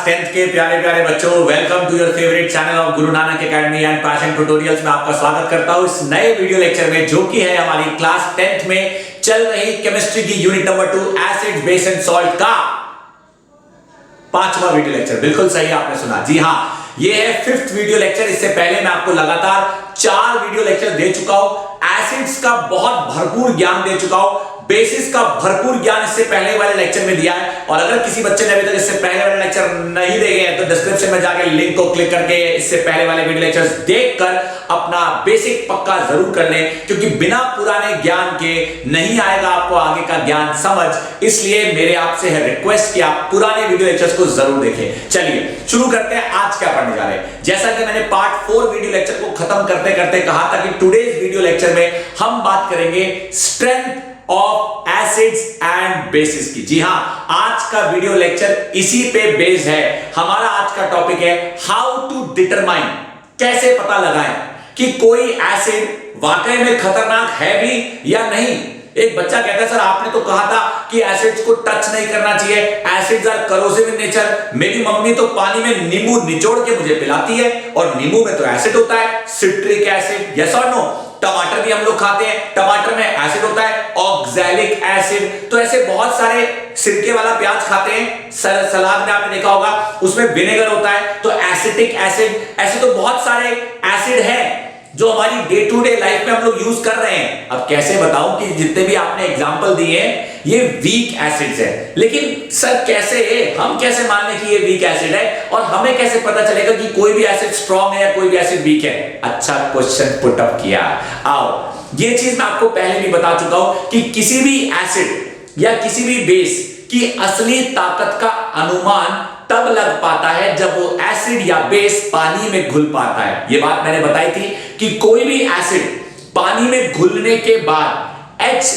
Class 10th के प्यारे प्यारे बच्चों, welcome to your favourite channel of Guru Nanak academy and passion tutorials में आपका स्वागत करता हूं इस नए वीडियो लेक्चर में, जो कि है हमारी क्लास 10th में चल रही केमिस्ट्री की unit number 2 acid base and salt का 5वां वीडियो लेक्चर। बिल्कुल सही आपने सुना, जी हां, ये है 5th वीडियो लेक्चर। इससे पहले मैं आपको लगातार 4 वीडियो लेक्चर दे चुका हूं, एसिड्स का बहुत भरपूर ज्ञान दे चुका हूं, बेसिस का भरपूर ज्ञान इससे पहले वाले लेक्चर में दिया है। और अगर किसी बच्चे ने अभी तक इससे पहले वाले लेक्चर नहीं देखे हैं तो डिस्क्रिप्शन में जाके लिंक को क्लिक करके इससे पहले वाले वीडियो लेक्चर्स देखकर अपना बेसिक पक्का जरूर कर लें, क्योंकि बिना पुराने ज्ञान के नहीं आएगा आपको आगे का ज्ञान समझ। इसलिए मेरे आपसे है रिक्वेस्ट कि आप पुराने वीडियो लेक्चर्स को जरूर देखें। चलिए शुरू करते हैं, आज क्या पढ़ने जा रहे हैं। जैसा कि मैंने पार्ट 4 वीडियो लेक्चर को खत्म करते करते कहा था कि टुडेज वीडियो लेक्चर में हम बात करेंगे strength of acids and bases की। जी हां, आज का वीडियो लेक्चर इसी पे बेस्ड है। हमारा आज का टॉपिक है हाउ टू डिटरमाइन, कैसे पता लगाएं कि कोई एसिड वाकई में खतरनाक है भी या नहीं। एक बच्चा कहता है सर आपने तो कहा था कि एसिड्स को टच नहीं करना चाहिए, acids are corrosive in nature. मेरी मम्मी तो पानी में नींबू निचोड़ के मुझे पिलाती है और नींबू में तो एसिड होता है, सिट्रिक एसिड। यस और नो? टमाटर भी हम लोग खाते हैं, टमाटर में एसिड होता है, ऑक्सैलिक एसिड। तो ऐसे बहुत सारे, सिरके वाला प्याज खाते हैं, सलाद में आपने देखा होगा उसमें विनेगर होता है, तो एसिटिक एसिड। ऐसे तो बहुत सारे एसिड हैं जो हमारी डे टू डे लाइफ में हम लोग यूज कर रहे हैं। अब कैसे बताऊं कि जितने भी आपने एग्जांपल दिए हैं ये वीक एसिड्स है, लेकिन सर कैसे है, हम कैसे मान लें कि ये वीक एसिड है और हमें कैसे पता चलेगा कि कोई भी एसिड स्ट्रॉन्ग है या कोई भी एसिड वीक है? अच्छा क्वेश्चन पुट अप किया। आओ, ये चीज मैं आपको पहले भी बता चुका हूं कि किसी भी एसिड या किसी भी बेस की असली ताकत का अनुमान तब लग पाता है जब वो एसिड या बेस पानी में घुल पाता है। ये बात मैंने बताई थी कि कोई भी एसिड पानी में घुलने के बाद H+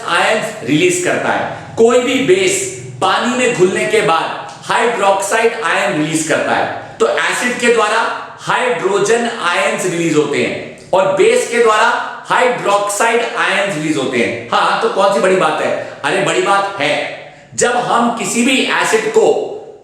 आयंस रिलीज करता है, कोई भी बेस पानी में घुलने के बाद हाइड्रोक्साइड आयन रिलीज करता है। तो एसिड के द्वारा हाइड्रोजन आयंस रिलीज होते हैं और बेस के द्वारा हाइड्रोक्साइड आयंस रिलीज होते हैं। हाँ, तो कौन सी बड़ी बात है? अरे बड़ी बात है, जब हम किसी भी एसिड को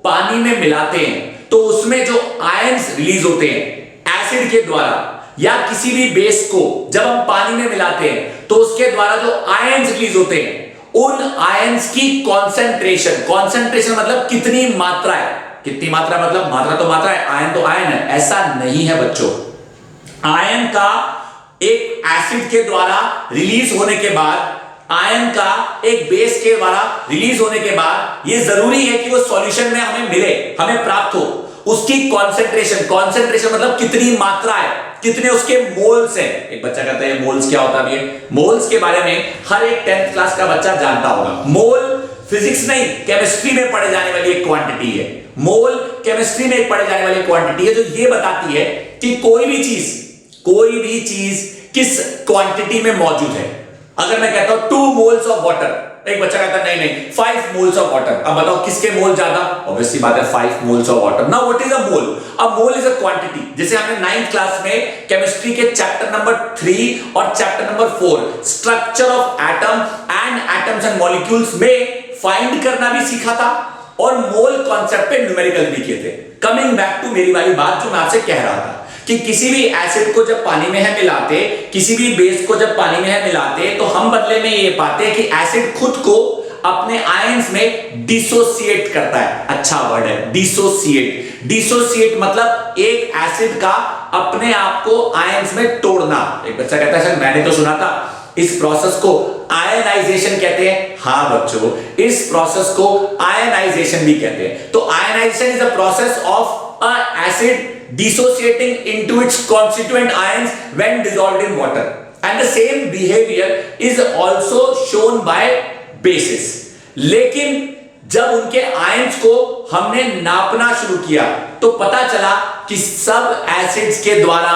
पानी में मिलाते हैं तो उसमें जो आयंस रिलीज होते हैं एसिड के द्वारा, या किसी भी बेस को जब हम पानी में मिलाते हैं तो उसके द्वारा जो आयंस रिलीज होते हैं उन आयंस की कॉन्सेंट्रेशन, कॉन्सेंट्रेशन मतलब कितनी मात्रा है, कितनी मात्रा मतलब मात्रा तो मात्रा है, आयन तो आयन है, ऐसा नहीं है बच्चों। आयन का एक एसिड के द्वारा रिलीज होने के बाद, आयन का एक बेस के द्वारा रिलीज होने के बाद ये जरूरी है कि वो सॉल्यूशन में हमें मिले, हमें प्राप्त हो। उसकी कॉन्सेंट्रेशन, कॉन्सेंट्रेशन मतलब कितनी मात्रा है, कितने उसके मोल्स हैं। एक बच्चा कहता है मोल्स क्या होता है? मोल्स के बारे में हर एक 10th क्लास का बच्चा जानता होगा। मोल फिजिक्स नहीं, केमिस्ट्री में पढ़े जाने वाली एक क्वांटिटी है। मोल केमिस्ट्री में पढ़े जाने वाली क्वांटिटी है जो ये बताती है कि कोई भी चीज किस क्वांटिटी में मौजूद है। अगर मैं कहता हूं 2 मोल्स ऑफ वाटर, एक बच्चा कहता है नहीं 5 मोल्स ऑफ वाटर। अब बताओ किसके मोल ज्यादा? ऑब्वियसली बात है 5 moles of water. Now what is a mole? A mole is a quantity. जैसे हमने 9th क्लास में केमिस्ट्री के चैप्टर नंबर 3 और chapter number 4 structure of atom and atoms and molecules में फाइंड करना भी सीखा था और मोल कॉन्सेप्ट पे न्यूमेरिकल भी किए थे। कमिंग बैक टू मेरी वाली बात जो मैं आपसे कह रहा था कि किसी भी एसिड को जब पानी में है मिलाते, किसी भी बेस को जब पानी में है मिलाते, तो हम बदले में ये पाते हैं कि एसिड खुद को अपने आयंस में डिसोसिएट करता है। अच्छा वर्ड है डिसोसिएट। डिसोसिएट मतलब एक एसिड का अपने आप को आयंस में तोड़ना। एक बच्चा कहता है सर मैंने तो सुना था इस प्रोसेस को आयनाइजेशन कहते हैं। हाँ बच्चों, इस प्रोसेस को आयनाइजेशन भी कहते हैं। तो ionization is the process of a acid dissociating into its constituent ions when dissolved in water, and the same behavior is also shown by bases। लेकिन जब उनके आयंस को हमने नापना शुरू किया तो पता चला कि सब एसिड्स के द्वारा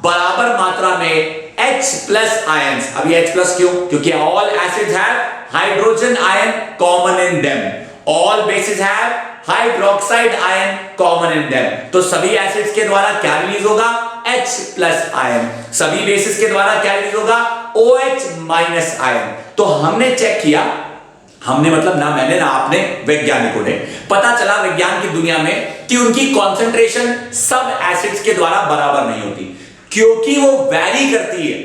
बराबर मात्रा में H+ आयंस। अभी H+ क्यों? क्योंकि all acids have hydrogen ion common in them, all bases have hydroxide ion common in them. तो सभी एसिड्स के द्वारा क्या रिलीज होगा? H+ ion. सभी बेसिस के द्वारा क्या रिलीज होगा? OH- ion. तो हमने चेक किया, हमने मतलब ना मैंने ना आपने, वैज्ञानिकों ने। पता चला विज्ञान की दुनिया में कि उनकी कंसंट्रेशन सब एसिड्स के द्वारा बराबर नहीं होती, क्योंकि वो वैरी करती है।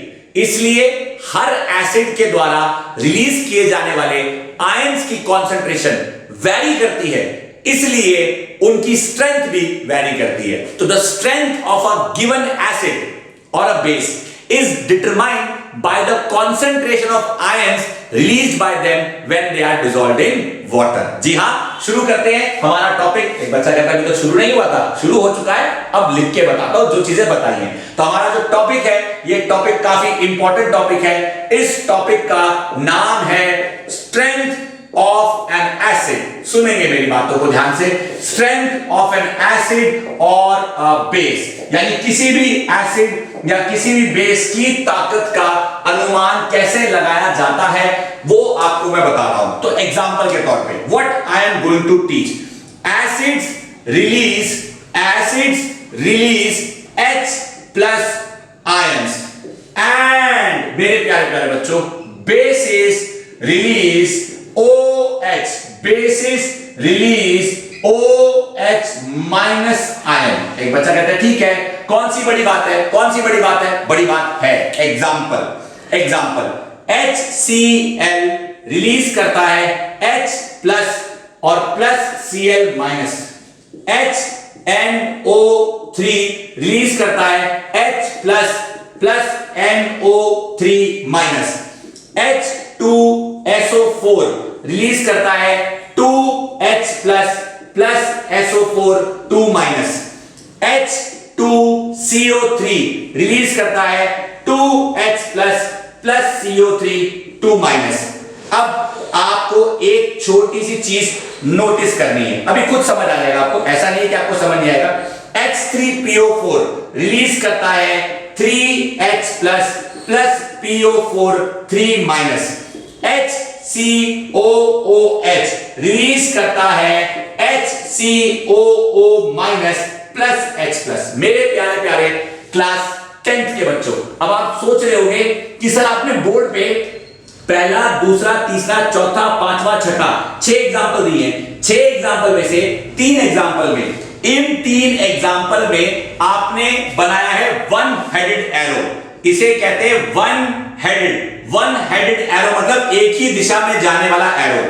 इसलिए हर एसिड के द्वारा रिलीज किए जाने वाले आयंस की कंसंट्रेशन वैरी करती है, इसलिए उनकी स्ट्रेंथ भी वैरी करती है। तो the strength of a given acid और a base is determined by the concentration of ions released by them when they are dissolved in water। जी हां, शुरू करते हैं हमारा टॉपिक। एक बच्चा कहता है कि तो शुरू नहीं हुआ था, शुरू हो चुका है, अब लिख के बताता हूं जो चीजें बताई हैं। तो हमारा जो टॉपिक है, ये टॉपिक काफी इंपॉर्टेंट टॉपिक है। इस टॉपिक का नाम है स्ट्रेंथ ऑफ एन एसिड। सुनेंगे मेरी बातों को ध्यान से। स्ट्रेंथ ऑफ एन एसिड और बेस, यानी किसी भी एसिड या किसी भी बेस की ताकत का अनुमान कैसे लगाया जाता है, वो आपको मैं बता रहा हूं। तो एग्जांपल के तौर पे what I am going to teach, acids release H plus ions and मेरे प्यारे प्यारे बच्चों, bases release OH, bases release OH minus ion. एक बच्चा कहता है ठीक है, कौन सी बड़ी बात है, कौन सी बड़ी बात है? बड़ी बात है। एग्जांपल HCl रिलीज करता है H प्लस और plus Cl minus. HNO3 release करता है H plus plus NO3 minus. H2SO4 release करता है 2H plus plus SO4 2 minus. H2CO3 release करता है 2H plus plus CO3 2 minus. अब आपको एक छोटी सी चीज नोटिस करनी है, अभी खुद समझ आ जाएगा आपको, ऐसा नहीं है कि आपको समझ नहीं आएगा। H3PO4 रिलीज करता है 3H plus plus PO4 3 minus. HCOOH release करता है HCOO minus plus H plus. मेरे प्यारे प्यारे क्लास 10th के बच्चों, अब आप सोच रहे होंगे कि सर आपने बोर्ड पे पहला, दूसरा, तीसरा, चौथा, पांचवा, छठा 6 एग्जाम्पल दिए हैं। 6 एग्जाम्पल में से 3 एग्जाम्पल में, इन 3 एग्जाम्पल में आपने बनाया है वन हेडेड एरो। इसे कहते हैं वन हेडेड एरो, मतलब एक ही दिशा में जाने वाला एरो।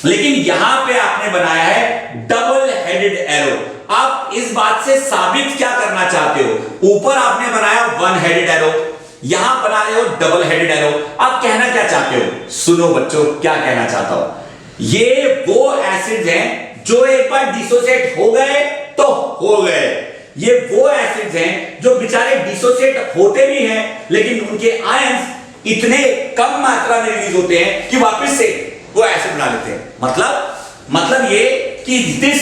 लेकिन यहां पे आपने बनाया है डबल हेडेड एरो। आप इस बात से साबित क्या करना चाहते हो? ऊपर आपने बनाया वन हेडेड एरो, यहां बना रहे हो डबल हेडेड एरो। आप कहना क्या चाहते हो? सुनो बच्चों, क्या कहना चाहता हूं। ये वो एसिड्स हैं जो एक बार डिसोसिएट हो गए तो हो गए। ये वो एसिड्स हैं जो बेचारे डिसोसिएट होते भी हैं, लेकिन उनके आयंस इतने कम मात्रा में रिलीज होते हैं कि वापस से वो एसिड बना लेते हैं। मतलब ये कि this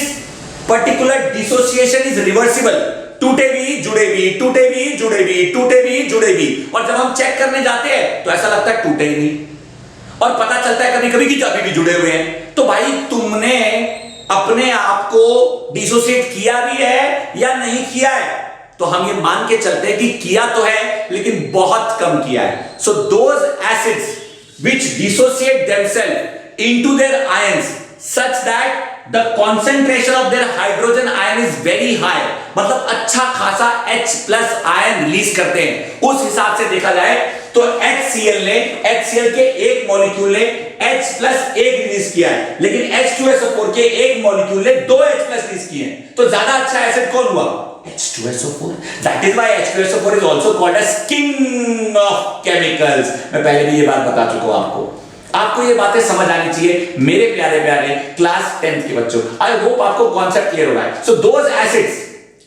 particular dissociation is reversible. टूटे भी जुड़े भी, टूटे भी जुड़े भी, टूटे भी जुड़े भी। और जब हम चेक करने जाते हैं तो ऐसा लगता है टूटे ही नहीं, और पता चलता है कभी कभी कि अभी भी जुड़े हुए हैं। तो भाई तुमने अपने आप को डिसोसिएट किया भी है या नहीं किया है? तो हम ये मान के चलते हैं कि किया तो है, लेकिन बहुत कम किया है। So those acids which dissociate themselves into their ions such that the concentration of their hydrogen ion is very high, मतलब अच्छा खासा H प्लस आयन रिलीज करते हैं। उस हिसाब से देखा जाए तो HCl के एक मॉलिक्यूल ने H प्लस एक रिलीज किया है, लेकिन H2SO4 के एक मॉलिक्यूल ने 2 H प्लस रिलीज किए हैं। तो ज्यादा अच्छा एसिड कौन हुआ? H2SO4. That is why H2SO4 is also called as king of chemicals. मैं पहले भी ये बात बता चुका हूं आपको ये बातें समझ आनी चाहिए मेरे प्यारे प्यारे क्लास 10th के बच्चों। आई होप आपको कॉन्सेप्ट क्लियर हो रहा है। So those acids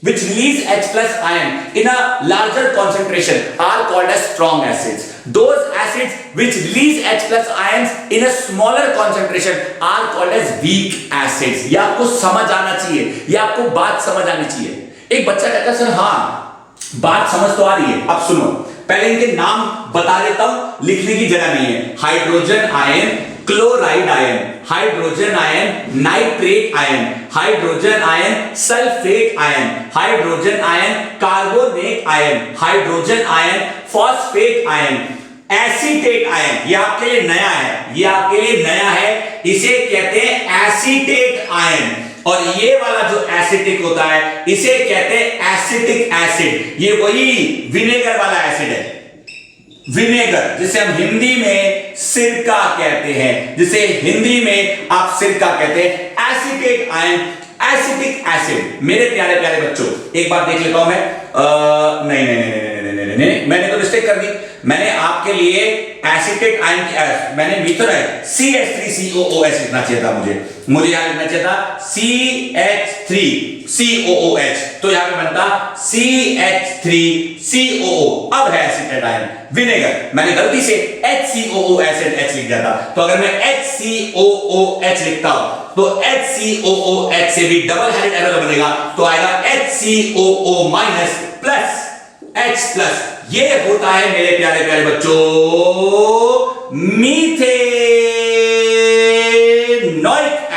which release H plus ion in a larger concentration are called as strong acids. Those acids which release H plus ions in a smaller concentration are called as weak acids. ये आपको समझ आना चाहिए, ये आपको बात समझ आनी चाहिए। एक बच्चा कहता है सर हाँ बात समझ तो आ रही है, अब सुनो पहले इनके नाम बता देता हूं, लिखने की जगह नहीं है। Hydrogen ion, chloride ion, hydrogen ion, nitrate ion, hydrogen ion, sulphate ion, hydrogen ion, carbonate ion, hydrogen ion, phosphate ion, acetate ion. ये आपके लिए नया है, ये आपके लिए नया है। इसे कहते हैं एसीटेट आयन, और ये वाला जो एसिटिक होता है इसे कहते हैं एसिटिक एसिड। ये वही विनेगर वाला एसिड है, विनेगर, जिसे हम हिंदी में सिरका कहते हैं, जिसे हिंदी में आप सिरका कहते हैं, एसीटेट आयन, एसिटिक एसिड। मेरे प्यारे प्यारे बच्चों, एक बार देख लेता हूं मैं, नहीं नहीं नहीं नहीं नहीं नहीं नहीं, मैंने तो मिस्टेक कर दी। मैंने आपके लिए एसिटेट आयन की मैंने मिथुन है CH3COOH लिखना चाहिए था, मुझे यहां लिखना चाहिए था CH3COOH, तो यहां पे बनता CH3COO। अब है एसिटेट आयन, विनेगर, मैंने गलती से HCOOH लिख दिया था, तो अगर मैं HCOOH लिखता हूं तो HCOOH से भी डबल हेडेड एरो बनेगा, तो आएगा HCOO minus plus H plus. ये होता है मेरे प्यारे प्यारे बच्चों मीथेनोइक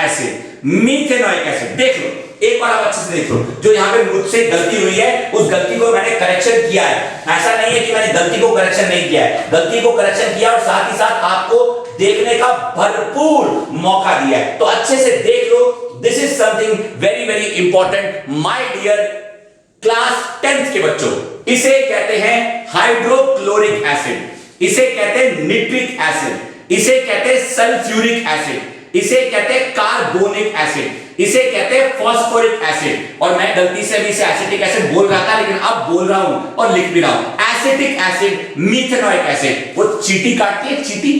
एसिड, मीथेनोइक एसिड। देख लो एक बार, आप अच्छे से देख लो, जो यहां पे मुझसे गलती हुई है उस गलती को मैंने करेक्शन किया है। ऐसा नहीं है कि मैंने गलती को करेक्शन नहीं किया है, गलती को करेक्शन किया और साथ ही साथ आपको देखने का भरपूर मौका दिया है, तो अच्छे से देख लो। This is something very very important my dear class 10th के बच्चों। इसे कहते हैं हाइड्रोक्लोरिक एसिड, इसे कहते हैं निट्रिक एसिड, इसे कहते हैं सल्फ्यूरिक एसिड, इसे कहते हैं कार्बोनिक एसिड, इसे कहते हैं फास्फोरिक एसिड। और मैं गलती से भी इसे एसिटिक एसिड बोल रहा था, लेकिन अब बोल रहा हूं और लिख भी रहा हूं, एसिटिक एसिड, मीथेनोइक एसिड। वो चींटी काटती है, चींटी,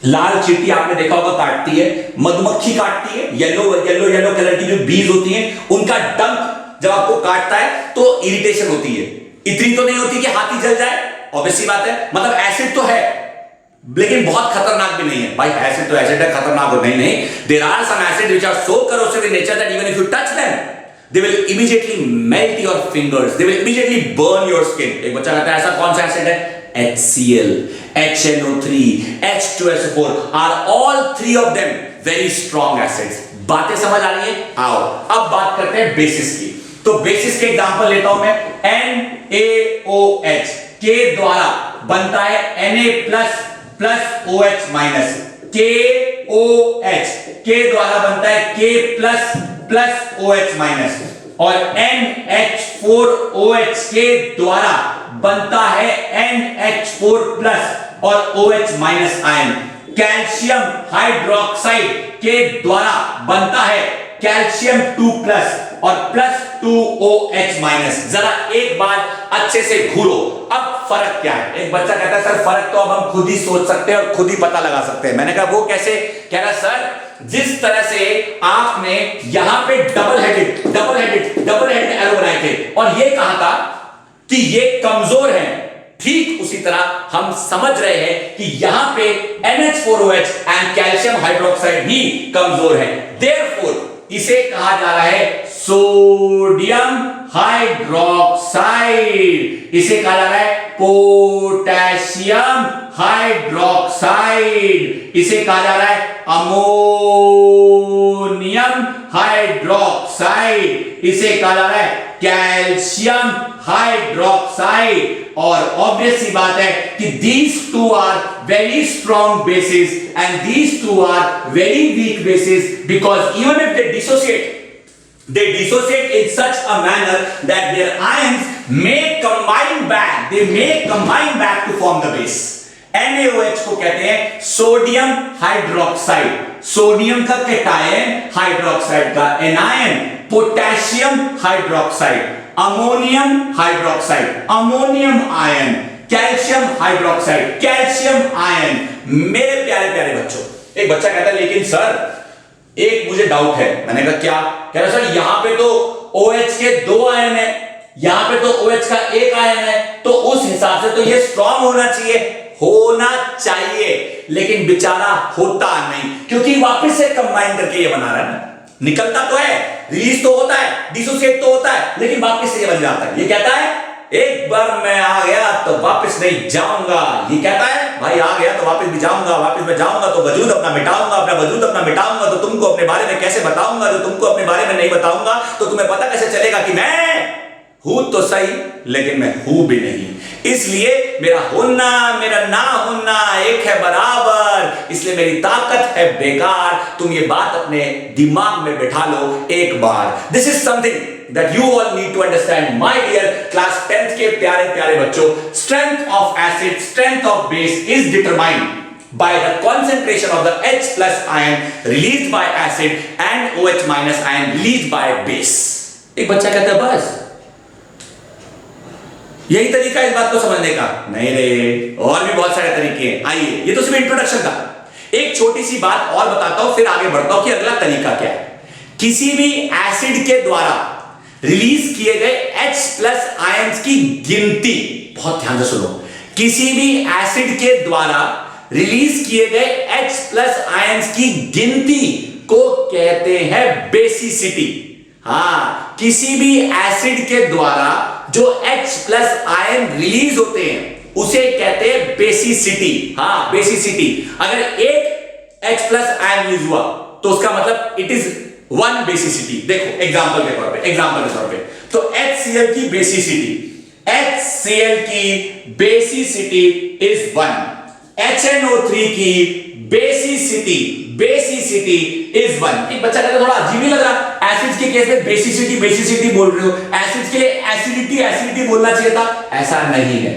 लाल चींटी आपने देखा होगा काटती है, मधुमक्खी काटती है, येलो येलो येलो कलर की जो बीज होती हैं उनका डंक जब आपको काटता है तो इरिटेशन होती है, इतनी तो नहीं होती कि हाथी जल जाए, ऑब्वियसली बात है, मतलब एसिड तो है लेकिन बहुत खतरनाक भी नहीं है। भाई एसिड तो एसिड है, खतरनाक हो नहीं, नहीं, there are some acid which are so corrosive in nature that even if you touch them they will immediately melt your fingers, they will immediately burn your skin। एक बच्चा कहता है ऐसा कौन सा एसिड है? HCl, HNO3, H2SO4 are all three of them very strong acids। बातें समझ आ रही है? आओ अब बात करते हैं बेसिस की। तो बेसिस के एग्जांपल लेता हूं मैं, NaOH के द्वारा बनता है Na plus OH minus, KOH के द्वारा बनता है K प्लस OH माइनस, और NH4OH के द्वारा बनता है NH4 प्लस और OH minus ion. Calcium hydroxide के द्वारा बनता है कैल्शियम 2 प्लस और प्लस 2OH माइनस। जरा एक बार अच्छे से घूरो, अब फर्क क्या है? एक बच्चा कहता है सर फर्क तो अब हम खुद ही सोच सकते हैं और खुद ही पता लगा सकते हैं। मैंने कहा वो कैसे? कह रहा सर जिस तरह से आपने यहां पे डबल हेडेड एरो बनाए थे और ये कहा था कि ये कमजोर है, ठीक उसी तरह हम समझ रहे हैं कि यहां पे NH4OH एंड कैल्शियम हाइड्रोक्साइड भी कमजोर है। देयरफॉर इसे कहा जा रहा है सोडियम हाइड्रोक्साइड, इसे कहा जा रहा है पोटेशियम हाइड्रोक्साइड, इसे कहा जा रहा है अमोनियम हाइड्रोक्साइड, इसे कहा जा रहा है कैल्शियम हाइड्रोक्साइड। और ऑब्वियस सी बात है कि these two are very strong bases and these two are very weak bases, because even if they dissociate in such a manner that their ions may combine back, they may combine back to form the base। NaOH को कहते हैं sodium hydroxide, sodium का cation, hydroxide का anion, potassium hydroxide, ammonium hydroxide, ammonium ion, calcium hydroxide, calcium ion. मेरे प्यारे प्यारे बच्चों, एक बच्चा कहता है लेकिन सर एक मुझे डाउट है। मैंने कहा क्या? कह रहा सर यहां पे तो OH के 2 आयन है, यहां पे तो OH का 1 आयन है, तो उस हिसाब से तो ये स्ट्रांग होना चाहिए, लेकिन बेचारा होता नहीं, क्योंकि वापस से कंबाइन करके ये बना रहा है ना, निकलता तो है, रिलीज तो होता है, डिसोसिएट तो होता है, लेकिन वापस से ये बन जाता है। ये कहता है एक बार मैं आ गया तो वापस नहीं जाऊंगा, ये कहता है भाई आ गया तो वापस भी जाऊंगा, वापस मैं जाऊंगा तो वजूद अपना मिटाऊंगा, अपना वजूद अपना मिटाऊंगा तो तुमको अपने बारे में कैसे बताऊंगा, जो तुमको अपने बारे में नहीं बताऊंगा तो तुम्हें पता कैसे चलेगा कि मैं हूं तो सही लेकिन मैं हूं भी नहीं। इसलिए मेरा होना मेरा ना होना एक है बराबर, इसलिए इसलिए मेरी ताकत है बेकार। तुम ये बात अपने दिमाग में बिठा लो एक बार। This is something that you all need to understand, my dear class 10th के प्यारे प्यारे बच्चों। strength of acid, strength of base is determined by the concentration of the H plus ion released by acid and OH minus ion released by base। एक बच्चा कहता है बस यही तरीका इस बात को समझने का? नहीं रे, और भी बहुत सारे तरीके हैं। आइए, ये तो सिर्फ इंट्रोडक्शन था। एक छोटी सी बात और बताता हूं, फिर आगे बढ़ता हूं कि अगला तरीका क्या है। किसी भी एसिड के द्वारा रिलीज किए गए H प्लस आयंस की गिनती, बहुत ध्यान से सुनो, किसी भी एसिड के द्वारा रिलीज किए गए H प्लस आयंस की गिनती को कहते हैं बेसिसिटी। हाँ, किसी भी एसिड के द्वारा जो H प्लस आयन रिलीज होते हैं उसे कहते हैं बेसिसिटी। हाँ, बेसिसिटी। अगर एक H प्लस आयन रिलीज हुआ तो उसका मतलब इट इज वन बेसिसिटी। देखो एग्जांपल के तौर पे तो HCl की बेसिसिटी इज 1, HNO3 की बेसिसिटी इज 1। एक बच्चा कहता थोड़ा अजीब ही लग रहा, एसिड्स के केस में बेसिसिटी बोल रहे हो, एसिड्स के लिए एसिडिटी बोलना चाहिए था। ऐसा नहीं है।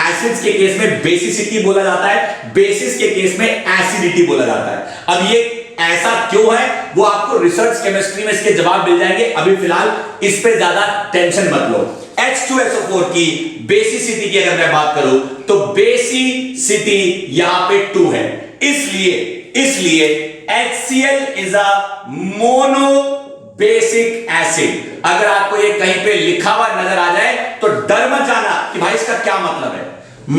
एसिड्स के केस में बेसिसिटी बोला जाता है, बेसिस के केस में एसिडिटी बोला जाता है। अब ये ऐसा क्यों है वो आपको रिसर्च केमिस्ट्री में इसके जवाब मिल जाएंगे। अभी फिलहाल इस पे ज्यादा टेंशन मत लो। H2SO4 की बेसिसिटी की अगर मैं बात करूं तो बेसिसिटी यहां पे 2 है, इसलिए HCl is a mono basic acid. अगर आपको ये कहीं पे लिखा हुआ नजर आ जाए तो डर मत जाना कि भाई इसका क्या मतलब है।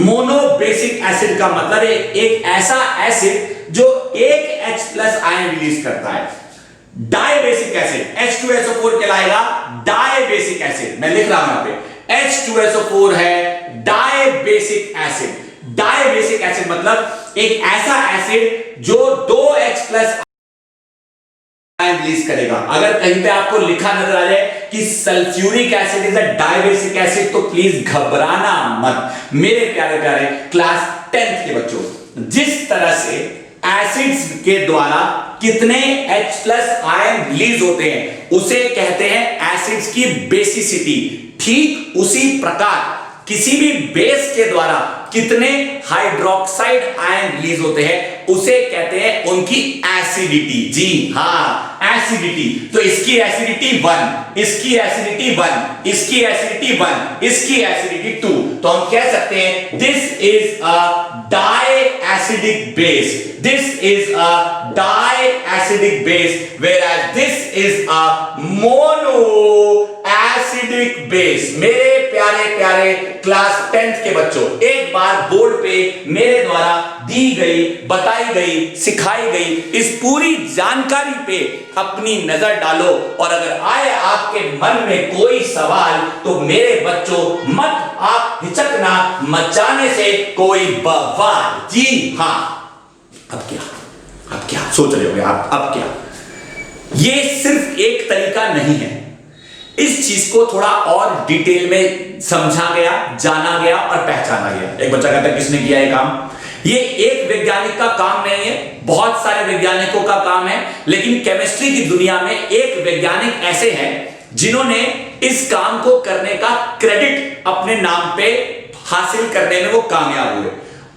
मोनो बेसिक एसिड का मतलब है एक ऐसा एसिड जो एक H प्लस आयन रिलीज करता है। डाइबेसिक एसिड H2SO4 कहलाएगा डाइबेसिक एसिड। मैं लिख रहा हूं यहां पे H2SO4 है डाइबेसिक एसिड। डाइबेसिक एसिड मतलब एक ऐसा एसिड जो 2 H प्लस आयन रिलीज करेगा। अगर कहीं पे आपको लिखा नजर आ जाए कि sulphuric acid is a dibasic acid तो प्लीज घबराना मत मेरे प्यारे प्यारे क्लास 10th के बच्चों। जिस तरह से एसिड्स के द्वारा कितने H प्लस आयन रिलीज होते हैं उसे कहते हैं एसिड्स की बेसिसिटी। ठीक उसी प्रकार किसी भी बेस के द्वारा कितने हाइड्रोक्साइड आयन रिलीज होते हैं उसे कहते हैं उनकी एसिडिटी। जी हां, एसिडिटी। तो इसकी एसिडिटी 1, इसकी एसिडिटी 1, इसकी एसिडिटी 1, इसकी एसिडिटी 2। तो हम कह सकते हैं this is a diacidic base, this is a diacidic base, whereas this is a monoacidic base. मेरे प्यारे प्यारे क्लास 10th के बच्चों, एक बार बोर्ड पे मेरे द्वारा दी गई, बताई गई, सिखाई गई इस पूरी जानकारी पे अपनी नजर डालो और अगर आए आपके मन में कोई सवाल तो मेरे बच्चों मत आप हिचकना मचाने से कोई बवाल। जी हां, अब क्या सोच रहे होंगे आप? अब क्या? ये सिर्फ एक तरीका नहीं है, इस चीज को थोड़ा और डिटेल में समझा गया, जाना गया और पहचाना गया। एक बच्चा कहता है किसने किया ये काम? ये एक वैज्ञानिक का काम नहीं है, बहुत सारे वैज्ञानिकों का काम है, लेकिन केमिस्ट्री की दुनिया में एक वैज्ञानिक ऐसे हैं जिन्होंने इस काम को करने का क्रेडिट अपने नाम पे हासिल करने में वो कामयाब हुए।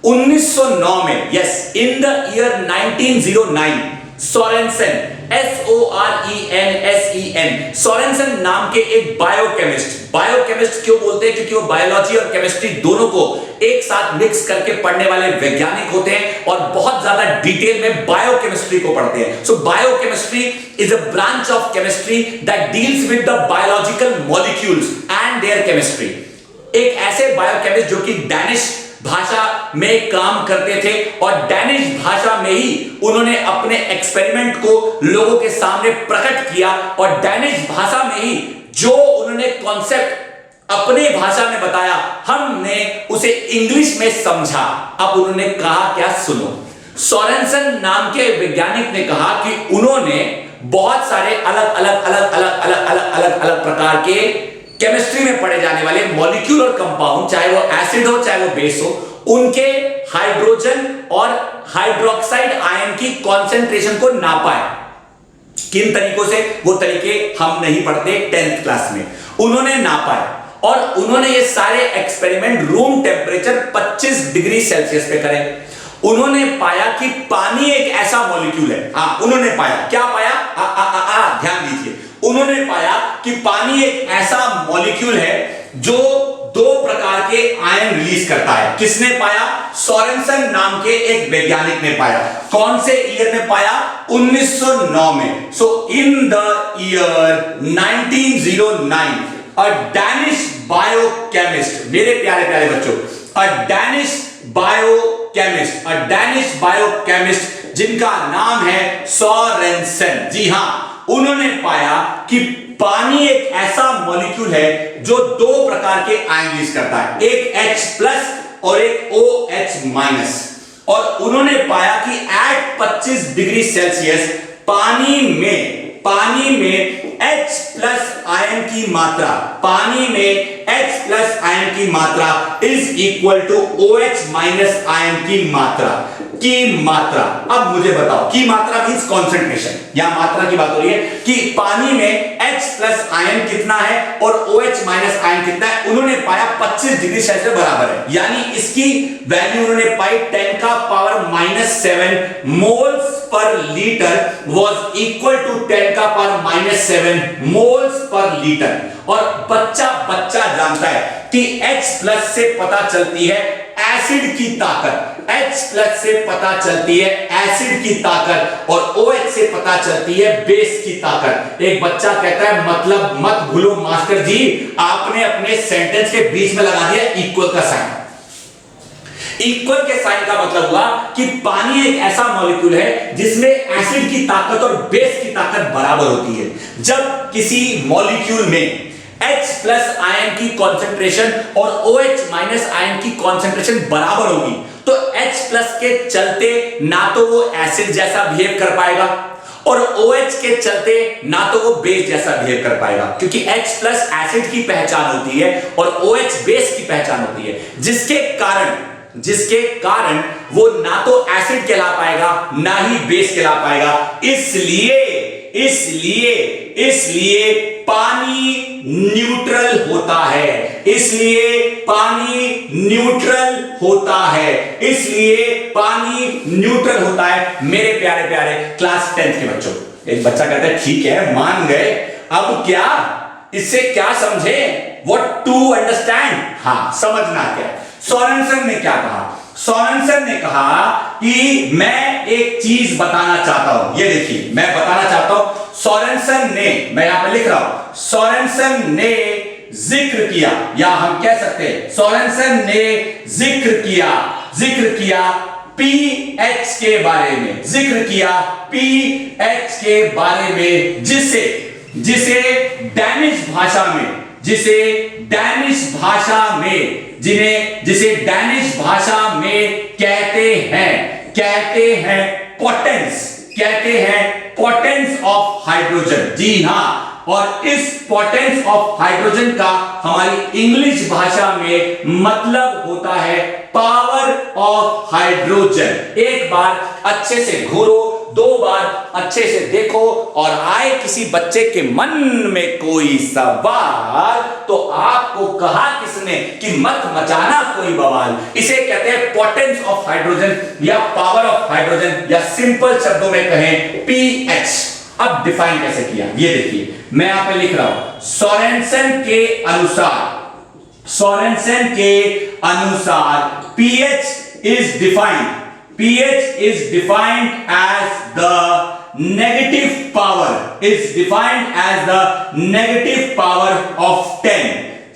1909 में, yes, in the year 1909 Sorensen, SORENSEN, Sorensen नाम के एक बायोकेमिस्ट क्यों बोलते हैं? क्योंकि वो बायोलॉजी और केमिस्ट्री दोनों को एक साथ मिक्स करके पढ़ने वाले वैज्ञानिक होते हैं और बहुत ज्यादा डिटेल में बायोकेमिस्ट्री को पढ़ते हैं। So biochemistry is a branch of chemistry that deals with the biological molecules and their chemistry. एक ऐसे बायोकेमिस्ट जो कि डैनिश भाषा में काम करते थे और डैनिश भाषा में ही उन्होंने अपने एक्सपेरिमेंट को लोगों के सामने प्रकट किया और डैनिश भाषा में ही जो उन्होंने कॉन्सेप्ट अपनी भाषा में बताया हमने उसे इंग्लिश में समझा। अब उन्होंने कहा क्या? सुनो, सोरेनसन नाम के वैज्ञानिक ने कहा कि उन्होंने बहुत सारे अलग प्रकार के केमिस्ट्री में पढ़े जाने वाले मॉलिक्यूल और कंपाउंड, चाहे वो एसिड हो चाहे वो बेस हो, उनके हाइड्रोजन हाइड्रोजन और हाइड्रोक्साइड आयन की कॉन्सेंट्रेशन को नापा है। किन तरीकों से? वो तरीके हम नहीं पढ़ते 10th क्लास में। उन्होंने नापा है और उन्होंने ये सारे experiment room temperature 25 degree Celsius पे करे। उन्होंने पाया कि पानी एक ऐसा मॉलिक्यूल है। उन्होंने पाया, क्या पाया? ध्यान दीजिए, उन्होंने पाया कि पानी एक ऐसा मॉलिक्यूल है जो दो प्रकार के आयन रिलीज करता है। किसने पाया? सोरेनसन नाम के एक वैज्ञानिक ने पाया। कौन से ईयर में पाया? 1909 में। So in the year 1909 a Danish biochemist, मेरे प्यारे प्यारे बच्चों, अ डैनिश बायोकेमिस्ट जिनका नाम है सोरेनसन, जी हां, उन्होंने पाया कि पानी एक ऐसा मॉलिक्यूल है जो दो प्रकार के आयन रिलीज करता है, एक H+ और एक OH-। और उन्होंने पाया कि एट 25 डिग्री सेल्सियस पानी में H+ आयन की मात्रा is equal to OH- ion की मात्रा। अब मुझे बताओ, की मात्रा मींस कॉन्सेंट्रेशन, यहां मात्रा की बात हो रही है कि पानी में H+ आयन कितना है और OH- आयन कितना है। उन्होंने पाया 25 डिग्री सेल्सियस बराबर है, यानी इसकी वैल्यू उन्होंने पाई 10⁻⁷ moles per litre was equal to 10⁻⁷ moles per litre. और बच्चा जानता है कि H+ से पता चलती है एसिड की ताकत, H+ से पता चलती है एसिड की ताकत और OH से पता चलती है बेस की ताकत। एक बच्चा कहता है मतलब मत भूलो मास्टर जी, आपने अपने सेंटेंस के बीच में लगा दिया इक्वल का साइन। इक्वल के साइन का मतलब हुआ कि पानी एक ऐसा मॉलिक्यूल है जिसमें एसिड की ताकत और बेस की ताकत बराबर होती है। जब किसी मॉलिक्यूल में H+ आयन की कॉन्सेंट्रेशन और OH- आयन की कॉन्सेंट्रेशन बराबर होगी तो H+ के चलते ना तो वो एसिड जैसा बिहेव कर पाएगा और OH के चलते ना तो वो बेस जैसा बिहेव कर पाएगा, क्योंकि H+ एसिड की पहचान होती है और OH बेस की पहचान होती है, जिसके कारण वो ना तो एसिड कहला पाएगा ना ही बेस कहला पाएगा। इसलिए पानी न्यूट्रल होता है। मेरे प्यारे प्यारे क्लास 10th के बच्चों, एक बच्चा कहता है ठीक है मान गए, अब क्या, इससे क्या समझे? व्हाट टू अंडरस्टैंड, समझना क्या। सोरेनसन ने क्या कहा? सोरेनसन ने कहा कि मैं एक चीज बताना चाहता हूं। ये देखिए, मैं बताना चाहता हूं, सोरेनसन ने, मैं यहां पे लिख रहा हूं, सोरेनसन ने जिक्र किया, या हम कह सकते हैं सोरेनसन ने जिक्र किया pH के बारे में, जिसे डैनिश भाषा में कहते हैं पोटेंस ऑफ हाइड्रोजन। जी हां, और इस पोटेंस ऑफ हाइड्रोजन का हमारी इंग्लिश भाषा में मतलब होता है पावर ऑफ हाइड्रोजन। एक बार अच्छे से घूरो, दो बार अच्छे से देखो, और आए किसी बच्चे के मन में कोई सवाल तो आपको कहा किसने कि मत मचाना कोई बवाल। इसे कहते हैं पोटेंस ऑफ हाइड्रोजन या पावर ऑफ हाइड्रोजन, या सिंपल शब्दों में कहें pH। अब डिफाइन कैसे किया ये देखिए, मैं यहां पे लिख रहा हूं, सोरेनसन के अनुसार pH is defined as the negative power of 10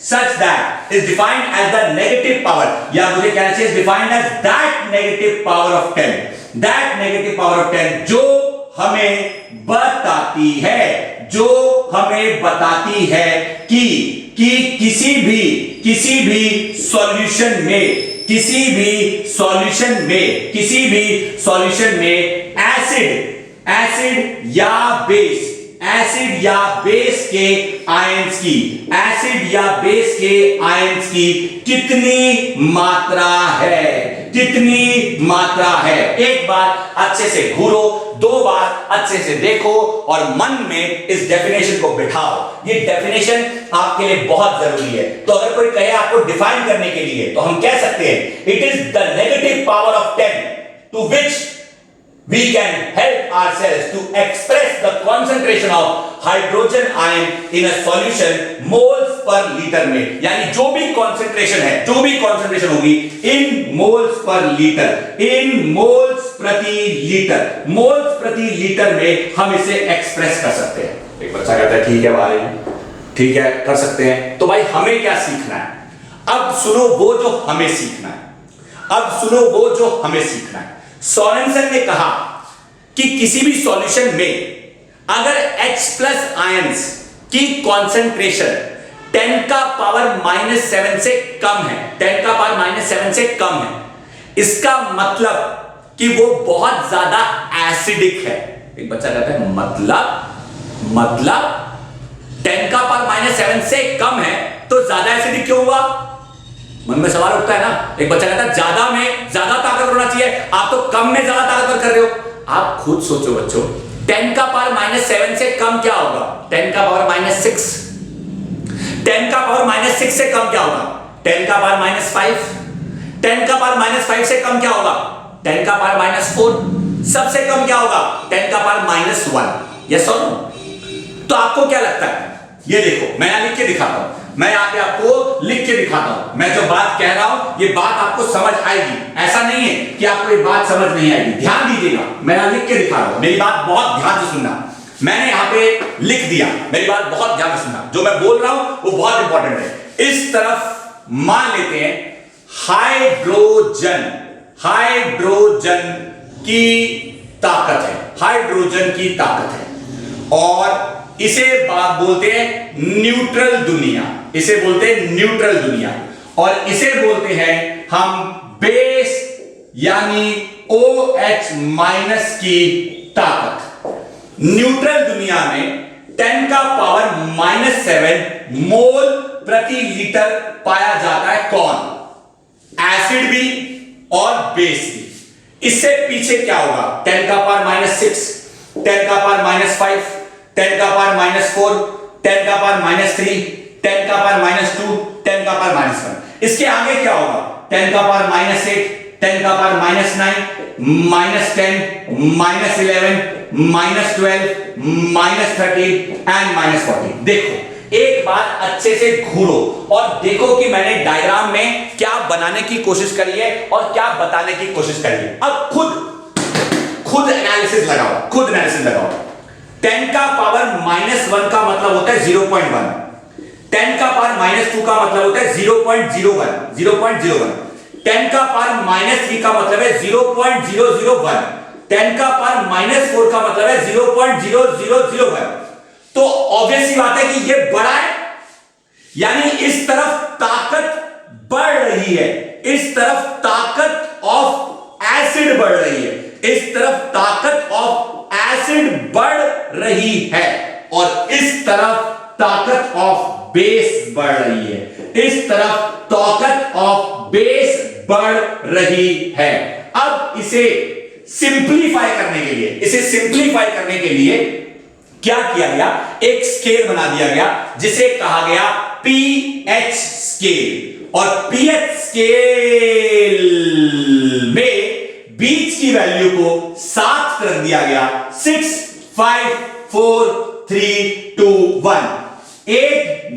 such that is defined as the negative power, या मुझे कहना चाहिए is defined as that negative power of 10 जो हमें बताती है कि किसी भी सॉल्यूशन में एसिड या बेस के आयंस की कितनी मात्रा है, कितनी मात्रा है। एक बार अच्छे से घूरो, दो बार अच्छे से देखो और मन में इस डेफिनेशन को बिठाओ। ये डेफिनेशन आपके लिए बहुत जरूरी है। तो अगर कोई कहे आपको डिफाइन करने के लिए, तो हम कह सकते हैं it is the negative power of 10 to which we can help ourselves to express the concentration of hydrogen ion in a solution moles per liter में। यानी जो भी concentration है, जो भी concentration होगी in moles per liter, in moles प्रति litre, moles प्रति लीटर में हम इसे एक्सप्रेस कर सकते हैं। एक बच्चा कहता है ठीक है भाई, ठीक है कर सकते हैं। तो भाई हमें क्या सीखना है? अब सुनो वो जो हमें सीखना है, अब सुनो वो जो हमें सीखना है। सोरेनसन ने कहा कि किसी भी सॉल्यूशन में अगर H प्लस आयंस की कॉन्सेंट्रेशन 10 का पावर -7 से कम है, 10 का पावर -7 से कम है, इसका मतलब कि वो बहुत ज्यादा एसिडिक है। एक बच्चा कहता है मतलब 10 का पावर -7 से कम है तो ज्यादा एसिडिक क्यों हुआ? मन में सवाल उठता है ना। एक बच्चा कहता है ज्यादा में ज्यादा ताकत होना चाहिए, आप तो कम में ज्यादा ताकत कर रहे हो। आप खुद सोचो बच्चों, 10 का पावर -7 से कम क्या होगा? 10 का पावर -6। 10 का पावर -6 से कम क्या होगा? 10 का पावर -5। 10 का पावर -5 से कम क्या होगा? 10 का पावर -4। सबसे कम क्या होगा? 10 का पावर -1। यस और नो? तो आपको क्या लगता है? ये देखो मैं यहां लिख के दिखाता हूं, मैं यहां पे आपको लिख के दिखाता हूं। मैं जो बात कह रहा हूं ये बात आपको समझ आएगी। ऐसा नहीं है कि आपको ये बात समझ नहीं आएगी। ध्यान दीजिएगा, मैं यहां लिख के दिखा रहा हूं। मेरी बात बहुत ध्यान से सुनना। मैंने यहां पे लिख दिया, मेरी बात बहुत ध्यान से सुनना। जो मैं बोल रहा हूं वो बहुत इंपॉर्टेंट है। इस तरफ मान लेते हैं हाइड्रोजन, हाइड्रोजन की ताकत है, हाइड्रोजन की ताकत है और इसे बात बोलते हैं न्यूट्रल दुनिया, इसे बोलते हैं न्यूट्रल दुनिया और इसे बोलते हैं हम बेस यानी OH माइनस की ताकत। न्यूट्रल दुनिया में 10 का पावर -7 मोल प्रति लीटर पाया जाता है। कौन? एसिड भी और बेस भी। इससे पीछे क्या होगा? 10 का पावर -6, 10 का पावर -5, 10 का पावर -4, 10 का पावर -3, 10 का पावर -2, 10 का पावर -1। इसके आगे क्या होगा? 10 का पावर -8, 10 का पावर -9, -10, -11, -12, -13 एंड -14। देखो एक बार अच्छे से घूरो और देखो कि मैंने डायग्राम में क्या बनाने की कोशिश करी है और क्या बताने की कोशिश करी है। अब खुद एनालिसिस लगाओ, खुद एनालिसिस लगाओ। 10 का पावर -1 का मतलब होता है 0.1, 10 का पावर -2 का मतलब होता है 0.01, 0.01, 10 का पावर -3 का मतलब है 0.001, 10 का पावर -4 का मतलब है 0.0001। तो ऑब्वियस सी बात है कि ये बड़ा है, यानी इस तरफ ताकत बढ़ रही है, इस तरफ ताकत ऑफ एसिड बढ़ रही है, इस तरफ ताकत ऑफ एसिड बढ़ रही है और इस तरफ ताकत ऑफ बेस बढ़ रही है, इस तरफ ताकत ऑफ बेस बढ़ रही है। अब इसे सिंपलीफाई करने के लिए, इसे सिंपलीफाई करने के लिए क्या किया गया? एक स्केल बना दिया गया जिसे कहा गया पीएच स्केल और पीएच स्केल में बीच की वैल्यू को 7 कर दिया गया। 6, 5, 4, 3, 2, 1, 8,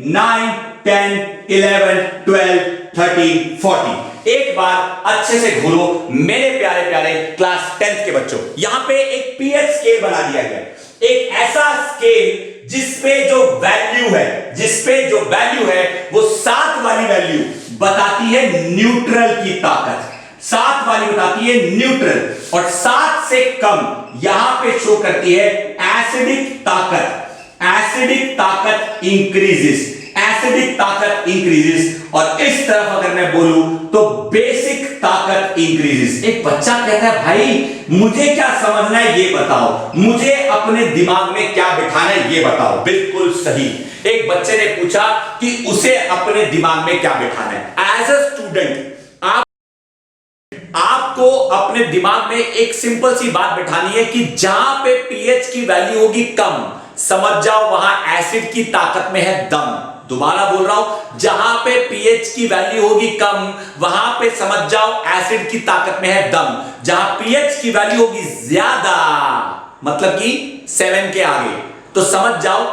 9, 10, 11, 12, 13, 14। एक बार अच्छे से घूरो मेरे प्यारे प्यारे क्लास 10th के बच्चों। यहां पे एक पीएच स्केल बना दिया गया, एक ऐसा स्केल जिसपे जो वैल्यू है वो 7 वाली वैल्यू बताती है न्यूट्रल की ताकत, 7 वाली बताती है न्यूट्रल और 7 से कम यहां पे शो करती है एसिडिक ताकत। एसिडिक ताकत इंक्रीजेस, एसिडिक ताकत इंक्रीजेस और इस तरफ अगर मैं बोलूं तो बेसिक ताकत इंक्रीजेस। एक बच्चा कहता है भाई मुझे क्या समझना है ये बताओ, मुझे अपने दिमाग में क्या बिठाना है ये बताओ। बिल्कुल सही, एक बच्चे ने पूछा कि उसे अपने दिमाग में क्या बिठाना है। एज अ स्टूडेंट आप आपको अपने दिमाग में एक सिंपल सी बात बिठानी है कि जहां पे पीएच की वैल्यू होगी कम, समझ जाओ वहां एसिड की ताकत में है दम। दोबारा बोल रहा हूं, जहां पे पीएच की वैल्यू होगी कम, वहां पे समझ जाओ एसिड की ताकत में है दम। जहां पीएच की वैल्यू होगी ज्यादा, मतलब कि 7 के आगे, तो समझ जाओ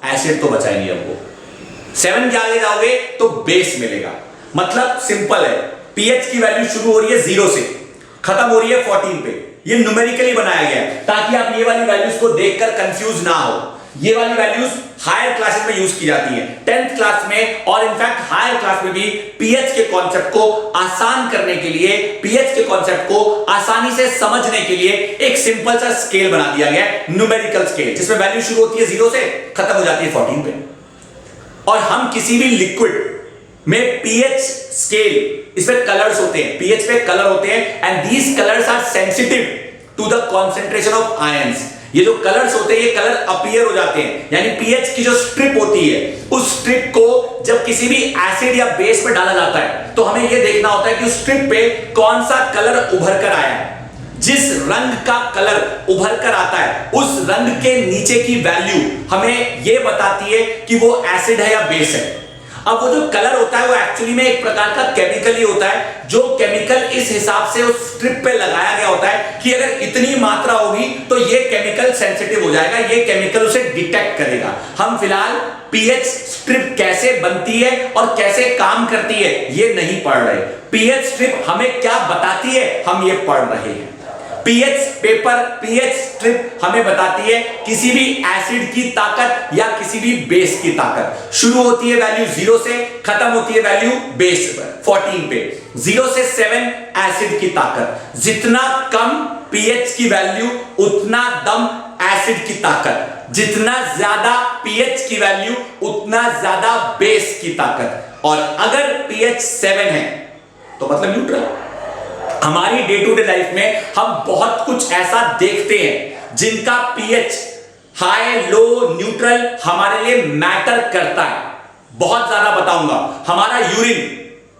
एसिड तो बचा ही नहीं। आपको 7 के आगे जाओगे तो बेस मिलेगा। मतलब सिंपल है, पीएच की वैल्यू शुरू हो रही है 0 से, खत्म हो रही है 14 पे। ये न्यूमेरिकली बनाया गया है ताकि आप ये वाली वैल्यूज को देखकर कंफ्यूज ना हो। ये वाली वैल्यूज हायर क्लासेस में यूज की जाती है, 10th क्लास में, और इनफैक्ट हायर क्लास में भी पीएच के कॉन्सेप्ट को आसान करने के लिए, पीएच के कॉन्सेप्ट को आसानी से समझने के लिए एक सिंपल सा स्केल बना दिया गया है, न्यूमेरिकल स्केल, जिसमें वैल्यू शुरू होती है 0 से, खत्म हो जाती है 14 पे। और हम किसी भी लिक्विड में पीएच स्केल, इसमें कलर्स होते हैं, पीएच पे कलर होते हैं, and these colours are sensitive to the concentration of ions. ये जो कलर्स होते हैं ये कलर अपीयर हो जाते हैं, यानी पीएच की जो स्ट्रिप होती है, उस स्ट्रिप को जब किसी भी एसिड या बेस पे डाला जाता है तो हमें यह देखना होता है कि उस स्ट्रिप पे कौन सा कलर उभर कर आया है। जिस रंग का कलर उभर कर आता है उस रंग के नीचे की वैल्यू हमें यह बताती है कि वो एसिड है या बेस है। अब वो जो कलर होता है वो एक्चुअली में एक प्रकार का केमिकल ही होता है, जो केमिकल इस हिसाब से उस स्ट्रिप पे लगाया गया होता है कि अगर इतनी मात्रा होगी तो ये केमिकल सेंसिटिव हो जाएगा, ये केमिकल उसे डिटेक्ट करेगा। हम फिलहाल पीएच स्ट्रिप कैसे बनती है और कैसे काम करती है ये नहीं पढ़ रहे। पीएच स्ट्रिप हमें क्या बताती है हम ये पढ़ रहे हैं। पीएच पेपर, पीएच स्ट्रिप हमें बताती है किसी भी एसिड की ताकत या किसी भी बेस की ताकत। शुरू होती है वैल्यू 0 से, खत्म होती है वैल्यू बेस 14 पे। 0 से 7 एसिड की ताकत, जितना कम पीएच की वैल्यू उतना दम एसिड की ताकत, जितना ज्यादा पीएच की वैल्यू उतना ज्यादा बेस की ताकत। और अगर पीएच 7 है तो मतलब न्यूट्रल। हमारी डे टू डे लाइफ में हम बहुत कुछ ऐसा देखते हैं जिनका पीएच हाई, लो, न्यूट्रल हमारे लिए मैटर करता है। बहुत ज्यादा बताऊंगा। हमारा यूरिन,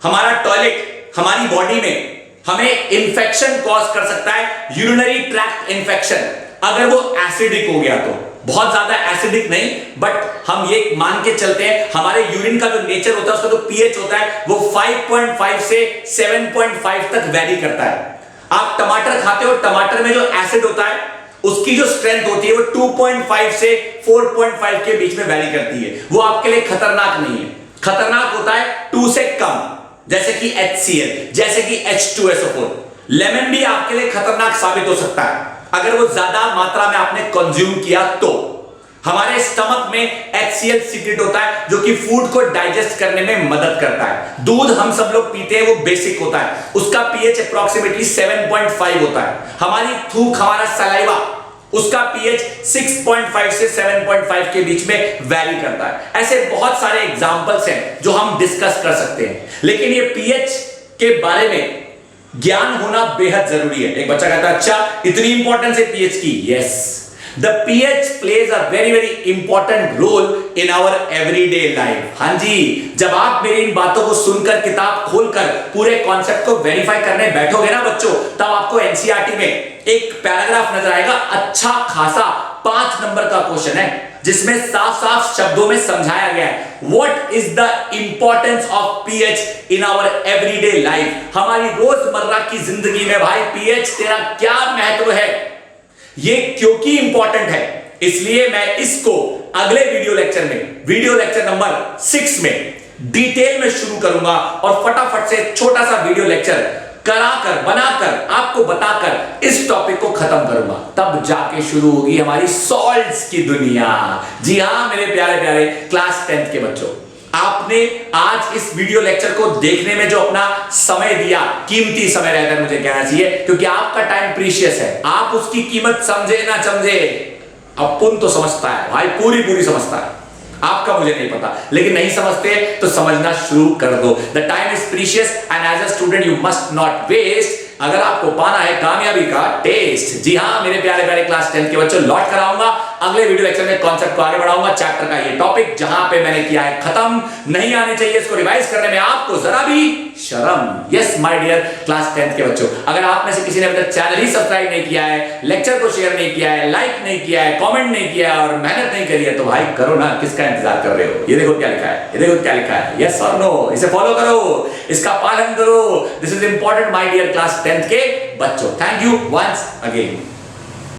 हमारा टॉयलेट हमारी बॉडी में हमें इंफेक्शन कॉज कर सकता है, यूरिनरी ट्रैक्ट इंफेक्शन, अगर वो एसिडिक हो गया तो। बहुत ज्यादा एसिडिक नहीं, बट हम ये मान के चलते हैं हमारे यूरिन का जो नेचर होता है, उसका जो पीएच होता है वो 5.5 से 7.5 तक वेरी करता है। आप टमाटर खाते हो, टमाटर में जो एसिड होता है उसकी जो स्ट्रेंथ होती है वो 2.5 से 4.5 के बीच में वेरी करती है। वो आपके लिए खतरनाक नहीं है। खतरनाक होता है 2 से कम, जैसे कि HCl, जैसे कि H2SO4। लेमन भी आपके लिए खतरनाक साबित हो सकता है अगर वो ज्यादा मात्रा में आपने कंज्यूम किया तो। हमारे स्टमक में HCl सीक्रेट होता है जो कि फूड को डाइजेस्ट करने में मदद करता है। दूध हम सब लोग पीते हैं, वो बेसिक होता है, उसका पीएच अप्रॉक्सीमेटली 7.5 होता है। हमारी थूक, हमारा सलाइवा, उसका पीएच 6.5 से 7.5 के बीच में वैरी करता है। ऐसे बहुत सारे एग्जांपल्स हैं जो हम डिस्कस कर सकते हैं, लेकिन ये पीएच के बारे में ज्ञान होना बेहद जरूरी है। एक बच्चा कहता है अच्छा इतनी इंपॉर्टेंस है पीएच की। Yes, the pH plays a very very important role in our everyday life. हां जी, जब आप मेरी इन बातों को सुनकर, किताब खोलकर पूरे कॉन्सेप्ट को वेरीफाई करने बैठोगे ना बच्चों, तब आपको एनसीईआरटी में एक पैराग्राफ नजर आएगा, अच्छा खासा 5 नंबर का क्वेश्चन है, जिसमें साफ साफ शब्दों में समझाया गया है what is the importance of pH in our everyday life. हमारी रोजमर्रा की जिंदगी में भाई पीएच तेरा क्या महत्व है, ये क्योंकि इंपॉर्टेंट है, इसलिए मैं इसको अगले वीडियो लेक्चर में, वीडियो लेक्चर नंबर 6 में डिटेल में शुरू करूंगा और फटाफट से छोटा सा वीडियो लेक्चर कराकर, बनाकर, आपको बताकर इस टॉपिक को खत्म करूंगा। तब जाके शुरू होगी हमारी सॉल्ट्स की दुनिया। जी हां मेरे प्यारे प्यारे क्लास 10th के बच्चों, आपने आज इस वीडियो लेक्चर को देखने में जो अपना समय दिया, कीमती समय रहकर मुझे कहना चाहिए, क्योंकि आपका टाइम प्रीशियस है। आप उसकी कीमत समझे ना समझे, अपुन तो समझता है भाई, पूरी पूरी समझता है, आपका मुझे नहीं पता, लेकिन नहीं समझते तो समझना शुरू कर दो। The time is precious and as a student you must not waste, अगर आपको पाना है कामयाबी का टेस्ट। जी हां मेरे प्यारे प्यारे क्लास 10 के बच्चों, लौट कर आऊंगा अगले वीडियो लेक्चर में कॉन्सेप्ट को आगे बढ़ाऊंगा, चैप्टर का ये टॉपिक जहां पे मैंने किया है खत्म। नहीं आने चाहिए इसको रिवाइज करने में आपको जरा भी शर्म। Yes my dear class 10th के बच्चों, अगर आप में से किसी ने अभी तक चैनल ही सब्सक्राइब नहीं किया है, लेक्चर को शेयर नहीं किया है, लाइक नहीं किया है, कमेंट नहीं किया है और मेहनत नहीं करी है, तो भाई करो ना, किसका इंतजार कर रहे हो? ये देखो क्या लिखा है, ये देखो क्या लिखा है, यस और नो, इसे फॉलो करो, इसका पालन करो। This is important my dear class 10th के बच्चों। Thank you once again.